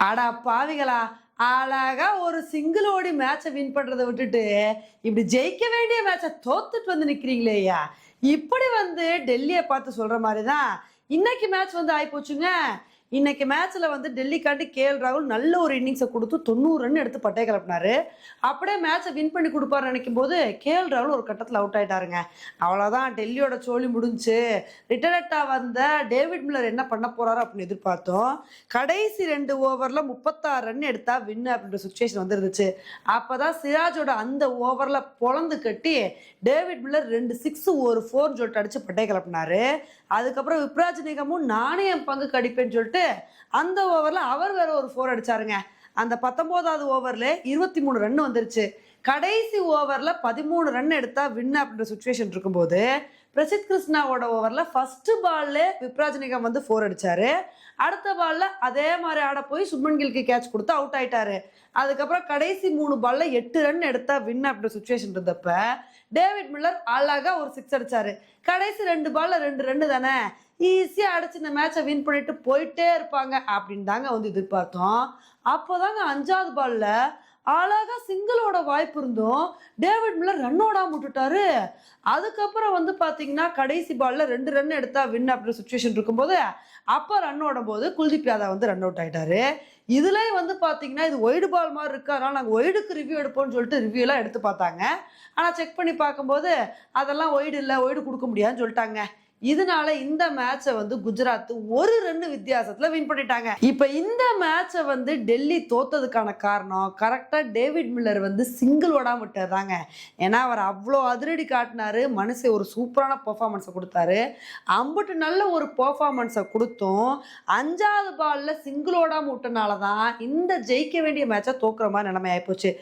அடா பாவிகளா! அழகா ஒரு சிங்கிள் ஓடி மேட்ச வின் பண்றத விட்டுட்டு, இப்படி ஜெயிக்க வேண்டிய மேட்ச தோத்துட்டு வந்து நிக்கிறீங்களேய்யா! இப்படி வந்து டெல்லிய பார்த்து சொல்ற மாரி தான், இன்னைக்கு மேட்ச் வந்து ஆயிப்போச்சுங்க. இன்னைக்கு மேட்ச்ல வந்து டெல்லிக்காண்டி ராகுல் நல்ல ஒரு இன்னிங்ஸ குடுத்து 90 ரன் எடுத்து பட்டைய கிளப்புனாரு. அப்படியே மேட்ச வின் பண்ணி குடுப்பார்ன்னு நெனைக்கும்போது, ராகுல் ஒரு கட்டத்துல அவுட் ஆயிட்டாருங்க. அவ்வளோதான் டெல்லியோட சோலி முடிஞ்சுச்சு. ரிட்டயர்டா வந்த டேவிட் மில்லர் என்ன பண்ண போறாரோ அப்படின்னு எதிர்பார்த்தோம். கடைசி 2 ஓவர்ல 36 ரன் எடுத்தா வின்னு அப்படின்ற சுச்சுவேஷன் வந்துருந்துச்சு. அப்பதான் சிராஜோட அந்த ஓவர்ல பொளந்து கட்டி டேவிட் மில்லர் 2 சிக்ஸ் ஒரு 4 சொல்லிட்டு அடிச்சு பட்டை கிளப்பினாரு. அதுக்கப்புறம் விப்ராஜ் நிகமும் நானே என் பங்கு கடிப்பேன்னு சொல்லிட்டு அந்த ஓவர்ல அவர் வேற ஒரு 4 அடிச்சாருங்க. அந்த 19வது ஓவர்ல 23 ரன் வந்துருச்சு. கடைசி ஓவர்ல 13 ரன் எடுத்தா வின் அப்படின்ற சுச்சுவேஷன் இருக்கும்போது பிரசித் கிருஷ்ணாவோட ஓவர்ல ஃபர்ஸ்ட் பால்ல விப்ராஜ் நிகம் வந்து 4 அடிச்சாரு. அடுத்த பால்ல அதே மாதிரி ஆட போய் சுப்மன் கில்க்கு கேட்ச் கொடுத்து அவுட் ஆயிட்டாரு. அதுக்கப்புறம் கடைசி 3 பால்ல 8 ரன் எடுத்தா வின் அப்படின்ற சுச்சுவேஷன் இருந்தப்ப டேவிட் மில்லர் அழகா ஒரு 6 அடிச்சாரு. கடைசி 2 பால்ல 2 ரன் தானே, ஈஸியா அடிச்சு இந்த மேட்சை வின் பண்ணிட்டு போயிட்டே இருப்பாங்க அப்படின்னு தாங்க வந்து எதிர்பார்த்தோம். அப்போதாங்க 5வது பால்ல அழகா சிங்கிளோட வாய்ப்பு இருந்தும் டேவிட் மில்லர் ரன் ஓடாம விட்டுட்டாரு. அதுக்கப்புறம் வந்து பாத்தீங்கன்னா கடைசி பால்ல 2 ரன் எடுத்தா வின் அப்படின்ற சுச்சுவேஷன் இருக்கும்போது அப்ப ரன் ஓடும் போது குல்தீப் யாதவ் வந்து ரன் அவுட் ஆயிட்டாரு. இதுலயே வந்து பாத்தீங்கன்னா இது ஒய்டு பால் மாதிரி இருக்கு, அதனால நாங்க ஒய்டுக்கு ரிவ்யூ எடுப்போம்னு சொல்லிட்டு ரிவ்யூ எல்லாம் எடுத்து பார்த்தாங்க. ஆனா செக் பண்ணி பார்க்கும்போது அதெல்லாம் ஒய்டு இல்லை, ஒய்டு கொடுக்க முடியாதுன்னு சொல்லிட்டாங்க. இதனால இந்த மேட்சை வந்து குஜராத் ஒரு ரன் வித்தியாசத்துல வின் பண்ணிட்டாங்க. இப்ப இந்த மேட்சை வந்து டெல்லி தோத்ததுக்கான காரணம் கரெக்டா டேவிட் மில்லர் வந்து சிங்கிள் ஓடாம விட்டதாங்க. ஏன்னா அவர் அவ்வளோ அதிரடி காட்டினாரு, மனுஷன் ஒரு சூப்பரான பெர்ஃபார்மன்ஸை கொடுத்தாரு. அம்புட்டு நல்ல ஒரு பெர்ஃபார்மன்ஸை கொடுத்தும் 5வது பால்ல சிங்கிள் ஓடாம விட்டனால தான் இந்த ஜெயிக்க வேண்டிய மேட்சை தோக்குற மாதிரி நிலைமை ஆயிப்போச்சு.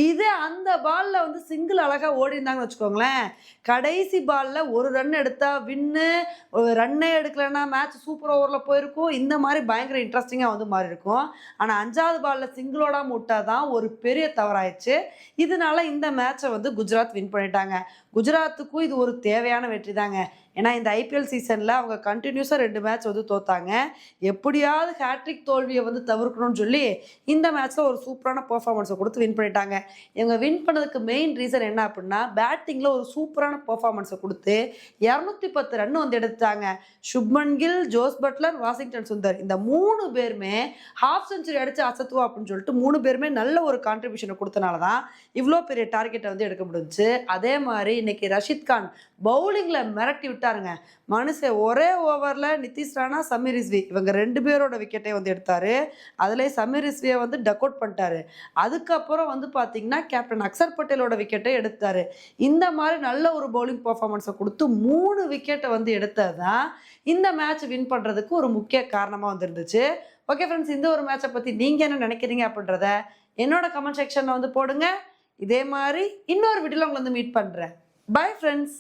இதே அந்த பால்ல வந்து சிங்கிள் அழகா ஓடி இருந்தாங்கன்னு வச்சுக்கோங்களேன், கடைசி பால்ல ஒரு ரன் எடுத்தா வின்னு, ரன்னே எடுக்கலன்னா மேட்ச் சூப்பர் ஓவரில் போயிருக்கும். இந்த மாதிரி பயங்கர இன்ட்ரெஸ்டிங்காக வந்து மாறி இருக்கும். ஆனால் 5வது பாலில் சிங்கிளோட விட்டா தான் ஒரு பெரிய தவறாயிடுச்சு. இதனால இந்த மேட்சை வந்து குஜராத் வின் பண்ணிட்டாங்க. குஜராத்துக்கும் இது ஒரு தேவையான வெற்றி தாங்க. ஏன்னா இந்த ஐபிஎல் சீசனில் அவங்க கண்டினியூஸாக 2 மேட்ச் வந்து தோத்தாங்க. எப்படியாவது ஹேட்ரிக் தோல்வியை வந்து தவிர்க்கணும்னு சொல்லி இந்த மேட்ச்சில் ஒரு சூப்பரான பெர்ஃபார்மன்ஸை கொடுத்து வின் பண்ணிட்டாங்க. இவங்க வின் பண்ணதுக்கு மெயின் ரீசன் என்ன அப்படின்னா பேட்டிங்கில் ஒரு சூப்பரான பெர்ஃபார்மன்ஸை கொடுத்து 210 ரன் வந்து எடுத்தாங்க. Shubman Gill, Jos Buttler, Washington Sundar இந்த 3 பேருமே ஹாஃப் செஞ்சுரி அடிச்சு அசத்துவா அப்படின்னு சொல்லிட்டு 3 பேருமே நல்ல ஒரு கான்ட்ரிபியூஷனை கொடுத்தனால தான் இவ்வளோ பெரிய டார்கெட்டை வந்து எடுக்க முடிஞ்சுச்சு. அதே மாதிரி இன்னைக்கு ரஷித் கான் பவுலிங்ல மிரட்டி விட்டாருங்க. மனுஷன் ஒரே ஓவர்ல நிதிஷ் ராணா, சமீர் ரிஸ்வி இவங்க 2 பேரோட விக்கெட்டை வந்து எடுத்தாரு. அதுல சமீர் ரிஸ்வியை வந்து டக் அவுட் பண்ணிட்டாரு. அதுக்கப்புறம் வந்து பாத்தீங்கன்னா கேப்டன் அக்சர் பட்டேலோட விக்கெட்டை எடுத்தாரு. இந்த மாதிரி நல்ல ஒரு பவுலிங் பெர்ஃபார்மன்ஸை கொடுத்து 3 விக்கெட்டை வந்து எடுத்ததுதான் இந்த மேட்ச் வின் பண்றதுக்கு ஒரு முக்கிய காரணமா வந்துருந்துச்சு. ஓகே ஃப்ரெண்ட்ஸ், இந்த ஒரு மேட்சை பத்தி நீங்க என்ன நினைக்கிறீங்க அப்படின்றத என்னோட கமெண்ட் செக்ஷன்ல வந்து போடுங்க. இதே மாதிரி இன்னொரு வீடியோல உங்களை வந்து மீட் பண்றேன். Bye friends.